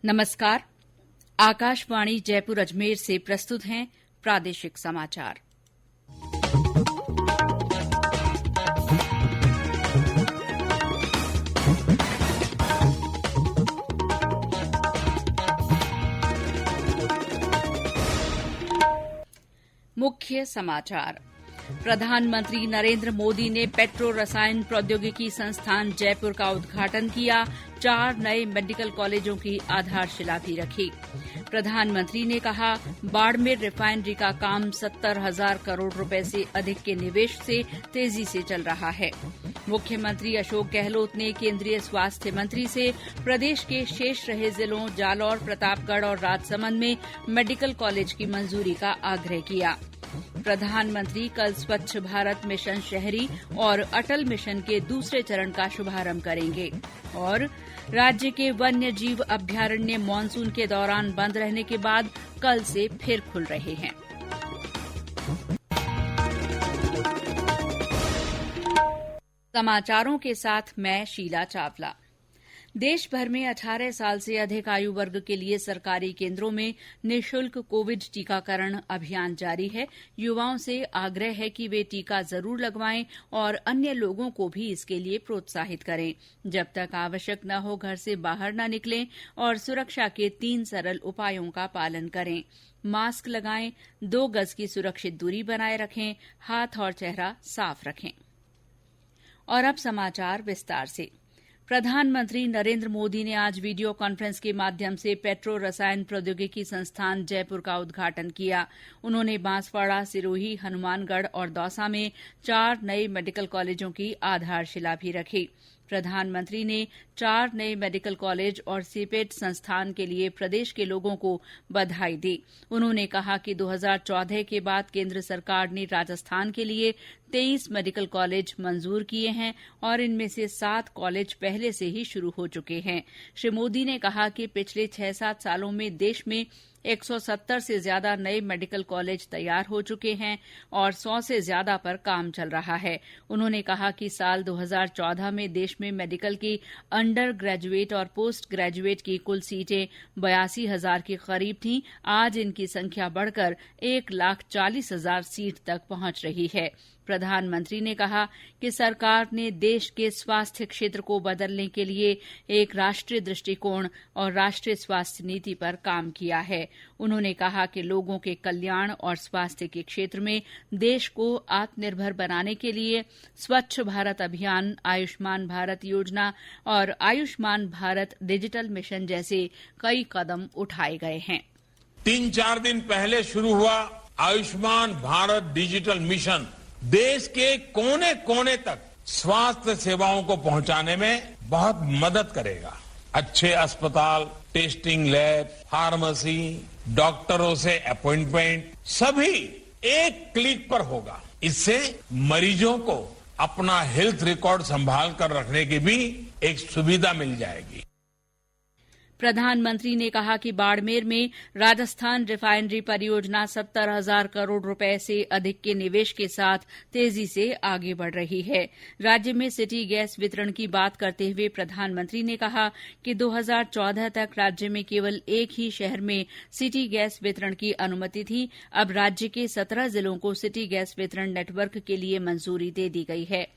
नमस्कार। आकाशवाणी जयपुर अजमेर से प्रस्तुत हैं प्रादेशिक समाचार। मुख्य समाचार। प्रधानमंत्री नरेंद्र मोदी ने पेट्रो रसायन प्रौद्योगिकी संस्थान जयपुर का उद्घाटन किया। 4 नए मेडिकल कॉलेजों की आधारशिला भी रखी। प्रधानमंत्री ने कहा, बाड़मेर रिफाइनरी का काम 70,000 करोड़ रुपए से अधिक के निवेश से तेजी से चल रहा है। मुख्यमंत्री अशोक गहलोत ने केंद्रीय स्वास्थ्य मंत्री से प्रदेश के शेष रहे जिलों जालौर, प्रतापगढ़ और राजसमंद में मेडिकल कॉलेज की मंजूरी का आग्रह किया। प्रधानमंत्री कल स्वच्छ भारत मिशन शहरी और अटल मिशन के दूसरे चरण का शुभारंभ करेंगे। और राज्य के वन्य जीव अभ्यारण्य मानसून के दौरान बंद रहने के बाद कल से फिर खुल रहे हैं। समाचारों के साथ मैं शीला चावला। देश भर में 18 साल से अधिक आयु वर्ग के लिए सरकारी केंद्रों में निःशुल्क कोविड टीकाकरण अभियान जारी है। युवाओं से आग्रह है कि वे टीका जरूर लगवाएं और अन्य लोगों को भी इसके लिए प्रोत्साहित करें। जब तक आवश्यक न हो, घर से बाहर न निकलें और सुरक्षा के 3 सरल उपायों का पालन करें। मास्क लगाएं, 2 गज की सुरक्षित दूरी बनाए रखें, हाथ और चेहरा साफ रखें। और अब समाचार विस्तार से। प्रधानमंत्री नरेंद्र मोदी ने आज वीडियो कॉन्फ्रेंस के माध्यम से पेट्रो रसायन प्रौद्योगिकी संस्थान जयपुर का उद्घाटन किया। उन्होंने बांसवाड़ा, सिरोही, हनुमानगढ़ और दौसा में 4 नए मेडिकल कॉलेजों की आधारशिला भी रखी। प्रधानमंत्री ने 4 नए मेडिकल कॉलेज और सीपेट संस्थान के लिए प्रदेश के लोगों को बधाई दी। उन्होंने कहा कि 2014 के बाद केंद्र सरकार ने राजस्थान के लिए 23 मेडिकल कॉलेज मंजूर किए हैं और इनमें से 7 कॉलेज पहले से ही शुरू हो चुके हैं। श्री मोदी ने कहा कि पिछले 6-7 सालों में देश में 170 से ज्यादा नए मेडिकल कॉलेज तैयार हो चुके हैं और 100 से ज्यादा पर काम चल रहा है। उन्होंने कहा कि साल 2014 में देश में मेडिकल की अंडर ग्रेजुएट और पोस्ट ग्रेजुएट की कुल सीटें 82,000 के करीब थीं। आज इनकी संख्या बढ़कर 1,40,000 सीट तक पहुंच रही है। प्रधानमंत्री ने कहा कि सरकार ने देश के स्वास्थ्य क्षेत्र को बदलने के लिए एक राष्ट्रीय दृष्टिकोण और राष्ट्रीय स्वास्थ्य नीति पर काम किया है। उन्होंने कहा कि लोगों के कल्याण और स्वास्थ्य के क्षेत्र में देश को आत्मनिर्भर बनाने के लिए स्वच्छ भारत अभियान, आयुष्मान भारत योजना और आयुष्मान भारत डिजिटल मिशन जैसे कई कदम उठाए गए हैं। 3-4 दिन पहले शुरू हुआ आयुष्मान भारत डिजिटल मिशन देश के कोने कोने तक स्वास्थ्य सेवाओं को पहुंचाने में बहुत मदद करेगा। अच्छे अस्पताल, टेस्टिंग लैब, फार्मेसी, डॉक्टरों से अपॉइंटमेंट सभी एक क्लिक पर होगा। इससे मरीजों को अपना हेल्थ रिकॉर्ड संभाल कर रखने की भी एक सुविधा मिल जाएगी। प्रधानमंत्री ने कहा कि बाड़मेर में राजस्थान रिफाइनरी परियोजना 70,000 करोड़ रुपए से अधिक के निवेश के साथ तेजी से आगे बढ़ रही है। राज्य में सिटी गैस वितरण की बात करते हुए प्रधानमंत्री ने कहा कि 2014 तक राज्य में केवल एक ही शहर में सिटी गैस वितरण की अनुमति थी। अब राज्य के 17 जिलों को सिटी गैस वितरण नेटवर्क के लिए मंजूरी दे दी गई है।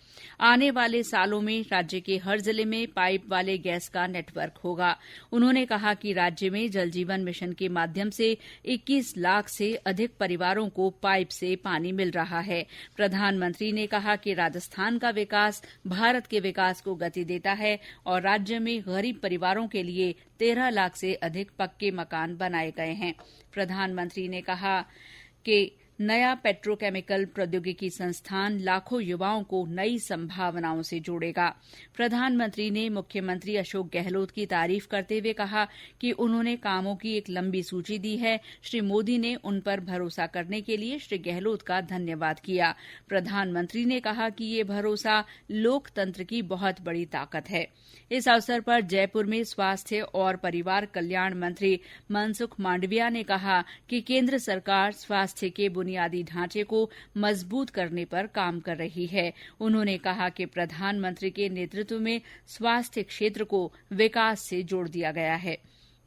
आने वाले सालों में राज्य के हर जिले में पाइप वाले गैस का नेटवर्क होगा। उन्होंने कहा कि राज्य में जल जीवन मिशन के माध्यम से 21 लाख से अधिक परिवारों को पाइप से पानी मिल रहा है। प्रधानमंत्री ने कहा कि राजस्थान का विकास भारत के विकास को गति देता है और राज्य में गरीब परिवारों के लिए 13 लाख से अधिक पक्के मकान बनाए गए हैं। प्रधानमंत्री ने कहा कि नया पेट्रोकेमिकल प्रौद्योगिकी संस्थान लाखों युवाओं को नई संभावनाओं से जोड़ेगा। प्रधानमंत्री ने मुख्यमंत्री अशोक गहलोत की तारीफ करते हुए कहा कि उन्होंने कामों की एक लंबी सूची दी है। श्री मोदी ने उन पर भरोसा करने के लिए श्री गहलोत का धन्यवाद किया। प्रधानमंत्री ने कहा कि ये भरोसा लोकतंत्र की बहुत बड़ी ताकत है। इस अवसर पर जयपुर में स्वास्थ्य और परिवार कल्याण मंत्री मनसुख मांडविया ने कहा कि केंद्र सरकार स्वास्थ्य के बुनियादी ढांचे को मजबूत करने पर काम कर रही है। उन्होंने कहा कि प्रधानमंत्री के नेतृत्व में स्वास्थ्य क्षेत्र को विकास से जोड़ दिया गया है।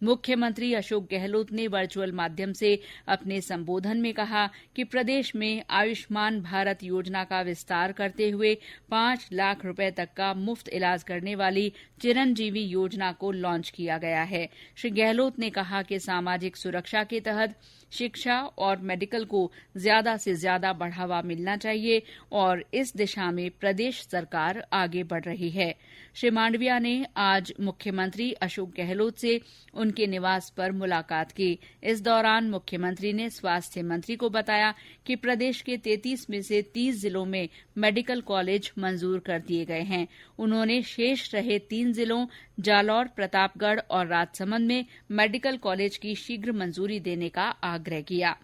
मुख्यमंत्री अशोक गहलोत ने वर्चुअल माध्यम से अपने संबोधन में कहा कि प्रदेश में आयुष्मान भारत योजना का विस्तार करते हुए 5 लाख रुपए तक का मुफ्त इलाज करने वाली चिरंजीवी योजना को लॉन्च किया गया है। श्री गहलोत ने कहा कि सामाजिक सुरक्षा के तहत शिक्षा और मेडिकल को ज्यादा से ज्यादा बढ़ावा मिलना चाहिए और इस दिशा में प्रदेश सरकार आगे बढ़ रही है। श्री मांडविया ने आज मुख्यमंत्री अशोक गहलोत से उनके निवास पर मुलाकात की। इस दौरान मुख्यमंत्री ने स्वास्थ्य मंत्री को बताया कि प्रदेश के 33 में से 30 जिलों में मेडिकल कॉलेज मंजूर कर दिए गए हैं। उन्होंने शेष रहे 3 जिलों जालौर, प्रतापगढ़ और राजसमंद में मेडिकल कॉलेज की शीघ्र मंजूरी देने का आग्रह किया।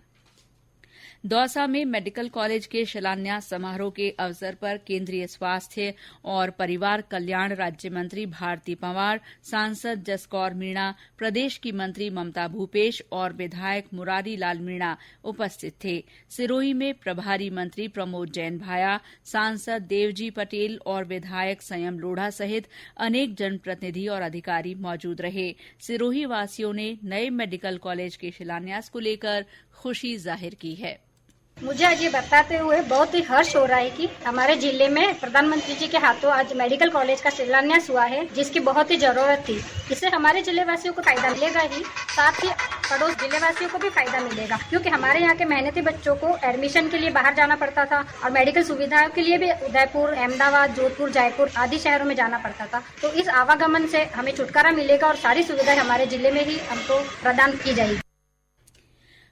दौसा में मेडिकल कॉलेज के शिलान्यास समारोह के अवसर पर केंद्रीय स्वास्थ्य और परिवार कल्याण राज्य मंत्री भारती पंवार, सांसद जसकौर मीणा, प्रदेश की मंत्री ममता भूपेश और विधायक मुरारी लाल मीणा उपस्थित थे। सिरोही में प्रभारी मंत्री प्रमोद जैन भाया, सांसद देवजी पटेल और विधायक संयम लोढ़ा सहित अनेक जनप्रतिनिधि और अधिकारी मौजूद रहे। सिरोही वासियों ने नए मेडिकल कॉलेज के शिलान्यास को लेकर खुशी जाहिर की है। मुझे आज ये बताते हुए बहुत ही हर्ष हो रहा है कि हमारे जिले में प्रधानमंत्री जी के हाथों आज मेडिकल कॉलेज का शिलान्यास हुआ है, जिसकी बहुत ही जरूरत थी। इससे हमारे जिले वासियों को फायदा मिलेगा ही, साथ ही पड़ोस जिले वासियों को भी फायदा मिलेगा, क्योंकि हमारे यहाँ के मेहनती बच्चों को एडमिशन के लिए बाहर जाना पड़ता था और मेडिकल सुविधाओं के लिए भी उदयपुर, अहमदाबाद, जोधपुर, जयपुर आदि शहरों में जाना पड़ता था। तो इस आवागमन से हमें छुटकारा मिलेगा और सारी सुविधाएं हमारे जिले में ही हमको प्रदान की जाएगी।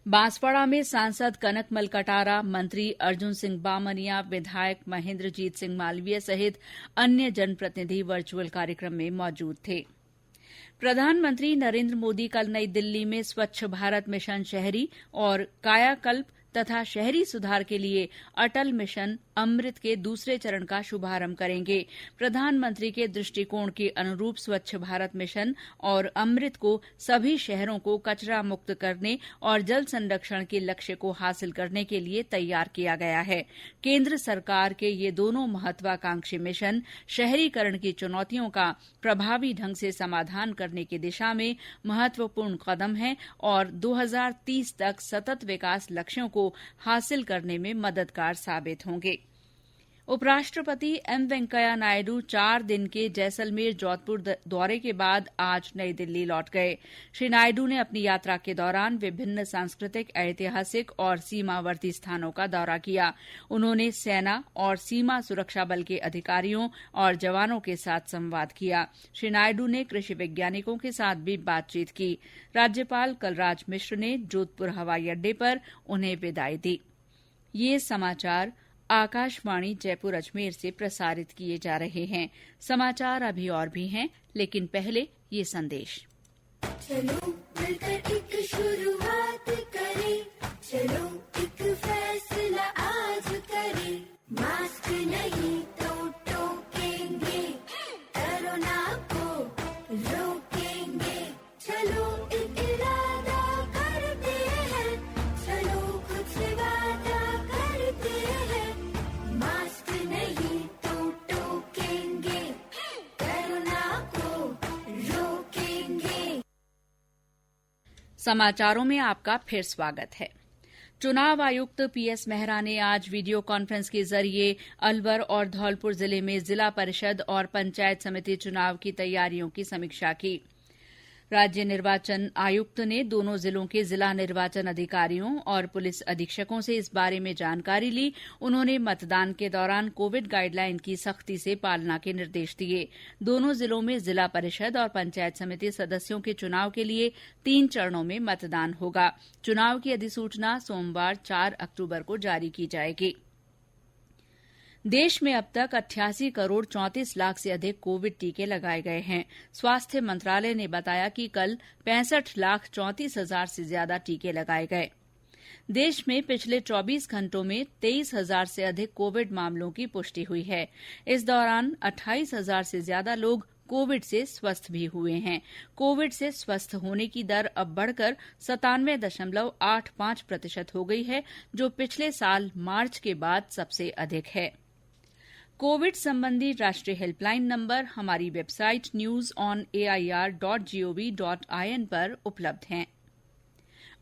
बांसवाड़ा में सांसद कनकमल कटारा, मंत्री अर्जुन सिंह बामनिया, विधायक महेंद्रजीत सिंह मालवीय सहित अन्य जनप्रतिनिधि वर्चुअल कार्यक्रम में मौजूद थे। प्रधानमंत्री नरेंद्र मोदी कल नई दिल्ली में स्वच्छ भारत मिशन शहरी और कायाकल्प तथा शहरी सुधार के लिए अटल मिशन अमृत के दूसरे चरण का शुभारंभ करेंगे। प्रधानमंत्री के दृष्टिकोण के अनुरूप स्वच्छ भारत मिशन और अमृत को सभी शहरों को कचरा मुक्त करने और जल संरक्षण के लक्ष्य को हासिल करने के लिए तैयार किया गया है। केंद्र सरकार के ये दोनों महत्वाकांक्षी मिशन शहरीकरण की चुनौतियों का प्रभावी ढंग से समाधान करने की दिशा में महत्वपूर्ण कदम है और 2030 तक सतत विकास लक्ष्यों को हासिल करने में मददगार साबित होंगे। उपराष्ट्रपति एम वेंकैया नायडू 4 दिन के जैसलमेर जोधपुर दौरे के बाद आज नई दिल्ली लौट गए। श्री नायडू ने अपनी यात्रा के दौरान विभिन्न सांस्कृतिक, ऐतिहासिक और सीमावर्ती स्थानों का दौरा किया। उन्होंने सेना और सीमा सुरक्षा बल के अधिकारियों और जवानों के साथ संवाद किया। श्री नायडू ने कृषि वैज्ञानिकों के साथ भी बातचीत की। राज्यपाल कलराज मिश्र ने जोधपुर हवाई अड्डे पर उन्हें विदाई दी। ये समाचार आकाशवाणी जयपुर अजमेर से प्रसारित किए जा रहे हैं। समाचार अभी और भी हैं, लेकिन पहले ये संदेश। चलो मिलकर एक शुरुआत करें, चलो एक फैसला आज करें, मास्क नहीं तो टोकेंगे, कोरोना को रोकेंगे, चलो एक इरादा करते हैं, चलो खुद से वादा करते हैं, मास्क नहीं तो टोकेंगे, कोरोना को रोकेंगे। समाचारों में आपका फिर स्वागत है। चुनाव आयुक्त पीएस मेहरा ने आज वीडियो कॉन्फ्रेंस के जरिए अलवर और धौलपुर जिले में जिला परिषद और पंचायत समिति चुनाव की तैयारियों की समीक्षा की। राज्य निर्वाचन आयुक्त ने दोनों जिलों के जिला निर्वाचन अधिकारियों और पुलिस अधीक्षकों से इस बारे में जानकारी ली। उन्होंने मतदान के दौरान कोविड गाइडलाइन की सख्ती से पालना के निर्देश दिए। दोनों जिलों में जिला परिषद और पंचायत समिति सदस्यों के चुनाव के लिए 3 चरणों में मतदान होगा। चुनाव की अधिसूचना सोमवार 4 अक्टूबर को जारी की जाएगी। देश में अब तक 88 करोड़ 34 लाख से अधिक कोविड टीके लगाए गए हैं। स्वास्थ्य मंत्रालय ने बताया कि कल 65 लाख 34 हजार से ज्यादा टीके लगाए गए। देश में पिछले 24 घंटों में 23,000 से अधिक कोविड मामलों की पुष्टि हुई है। इस दौरान 28,000 से ज्यादा लोग कोविड से स्वस्थ भी हुए हैं। कोविड से स्वस्थ होने की दर अब बढ़कर 97.85% हो गई है, जो पिछले साल मार्च के बाद सबसे अधिक है। कोविड संबंधी राष्ट्रीय हेल्पलाइन नंबर हमारी वेबसाइट newsonair.gov.in पर उपलब्ध हैं।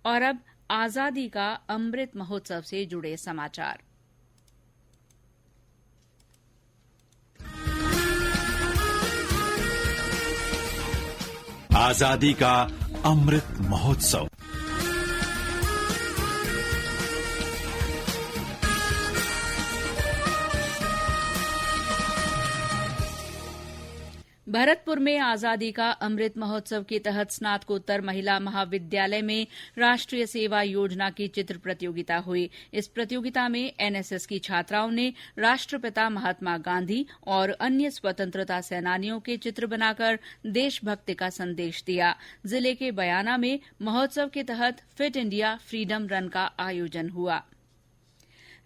और अब आजादी का अमृत महोत्सव से जुड़े समाचार। आजादी का अमृत महोत्सव। भरतपुर में आजादी का अमृत महोत्सव के तहत स्नातकोत्तर महिला महाविद्यालय में राष्ट्रीय सेवा योजना की चित्र प्रतियोगिता हुई। इस प्रतियोगिता में एनएसएस की छात्राओं ने राष्ट्रपिता महात्मा गांधी और अन्य स्वतंत्रता सेनानियों के चित्र बनाकर देशभक्ति का संदेश दिया। जिले के बयाना में महोत्सव के तहत फिट इंडिया फ्रीडम रन का आयोजन हुआ।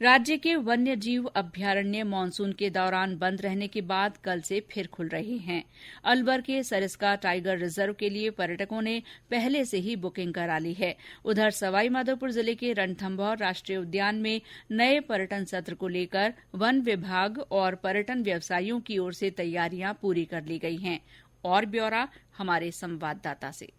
राज्य के वन्य जीव अभ्यारण्य मानसून के दौरान बंद रहने के बाद कल से फिर खुल रहे हैं। अलवर के सरिस्का टाइगर रिजर्व के लिए पर्यटकों ने पहले से ही बुकिंग करा ली है। उधर सवाईमाधोपुर जिले के रणथंभौर राष्ट्रीय उद्यान में नए पर्यटन सत्र को लेकर वन विभाग और पर्यटन व्यवसायियों की ओर से तैयारियां पूरी कर ली गई हैं। और ब्यौरा हमारे संवाददाता से।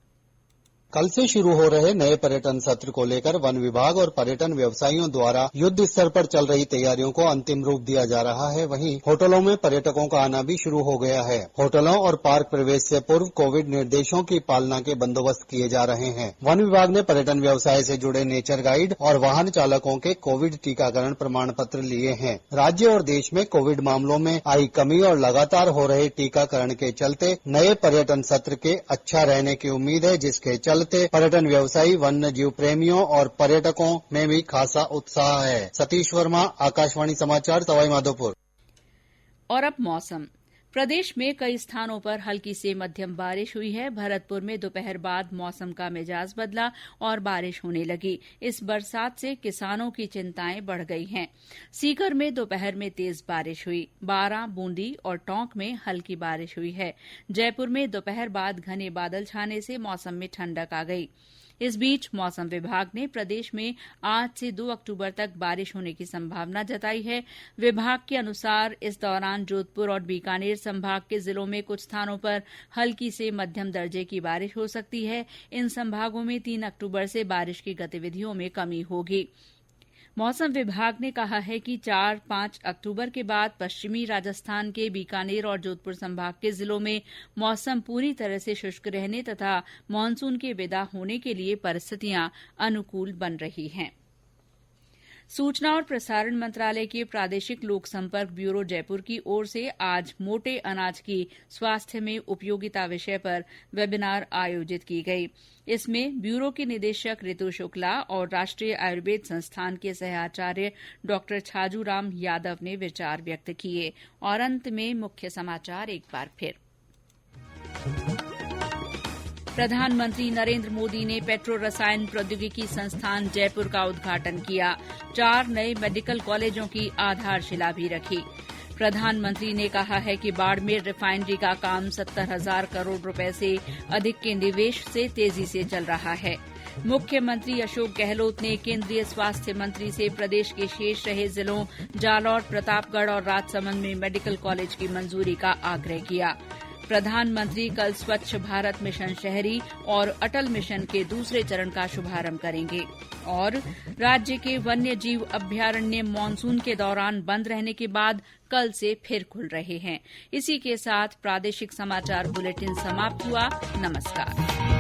कल से शुरू हो रहे नए पर्यटन सत्र को लेकर वन विभाग और पर्यटन व्यवसायियों द्वारा युद्ध स्तर पर चल रही तैयारियों को अंतिम रूप दिया जा रहा है। वहीं होटलों में पर्यटकों का आना भी शुरू हो गया है। होटलों और पार्क प्रवेश से पूर्व कोविड निर्देशों की पालना के बंदोबस्त किए जा रहे हैं। वन विभाग ने पर्यटन व्यवसाय से जुड़े नेचर गाइड और वाहन चालकों के कोविड टीकाकरण प्रमाण पत्र लिए हैं। राज्य और देश में कोविड मामलों में आई कमी और लगातार हो रहे टीकाकरण के चलते नए पर्यटन सत्र के अच्छा रहने की उम्मीद है, जिसके चलते पर्यटन व्यवसायी, वन्य जीव प्रेमियों और पर्यटकों में भी खासा उत्साह है। सतीश वर्मा, आकाशवाणी समाचार, सवाईमाधोपुर। और अब मौसम। प्रदेश में कई स्थानों पर हल्की से मध्यम बारिश हुई है। भरतपुर में दोपहर बाद मौसम का मिजाज बदला और बारिश होने लगी। इस बरसात से किसानों की चिंताएं बढ़ गई हैं। सीकर में दोपहर में तेज बारिश हुई। बारां, बूंदी और टोंक में हल्की बारिश हुई है। जयपुर में दोपहर बाद घने बादल छाने से मौसम में ठंडक आ गई। इस बीच मौसम विभाग ने प्रदेश में आज से 2 अक्टूबर तक बारिश होने की संभावना जताई है। विभाग के अनुसार इस दौरान जोधपुर और बीकानेर संभाग के जिलों में कुछ स्थानों पर हल्की से मध्यम दर्जे की बारिश हो सकती है। इन संभागों में 3 अक्टूबर से बारिश की गतिविधियों में कमी होगी। मौसम विभाग ने कहा है कि 4-5 अक्टूबर के बाद पश्चिमी राजस्थान के बीकानेर और जोधपुर संभाग के जिलों में मौसम पूरी तरह से शुष्क रहने तथा मानसून के विदा होने के लिए परिस्थितियां अनुकूल बन रही हैं। सूचना और प्रसारण मंत्रालय के प्रादेशिक लोक संपर्क ब्यूरो जयपुर की ओर से आज मोटे अनाज की स्वास्थ्य में उपयोगिता विषय पर वेबिनार आयोजित की गई। इसमें ब्यूरो के निदेशक ऋतु शुक्ला और राष्ट्रीय आयुर्वेद संस्थान के सहआचार्य डॉ छाजूराम यादव ने विचार व्यक्त किए। और अंत में मुख्य समाचार एक बार फिर। प्रधानमंत्री नरेंद्र मोदी ने पेट्रो रसायन प्रौद्योगिकी संस्थान जयपुर का उद्घाटन किया। 4 नए मेडिकल कॉलेजों की आधारशिला भी रखी। प्रधानमंत्री ने कहा है कि बाड़मेर रिफाइनरी का काम 70,000 करोड़ रुपए से अधिक के निवेश से तेजी से चल रहा है। मुख्यमंत्री अशोक गहलोत ने केंद्रीय स्वास्थ्य मंत्री से प्रदेश के शेष रहे जिलों जालौर, प्रतापगढ़ और राजसमंद में मेडिकल कॉलेज की मंजूरी का आग्रह किया। प्रधानमंत्री कल स्वच्छ भारत मिशन शहरी और अटल मिशन के दूसरे चरण का शुभारंभ करेंगे। और राज्य के वन्य जीव अभ्यारण्य मानसून के दौरान बंद रहने के बाद कल से फिर खुल रहे हैं। इसी के साथ प्रादेशिक समाचार बुलेटिन समाप्त हुआ। नमस्कार।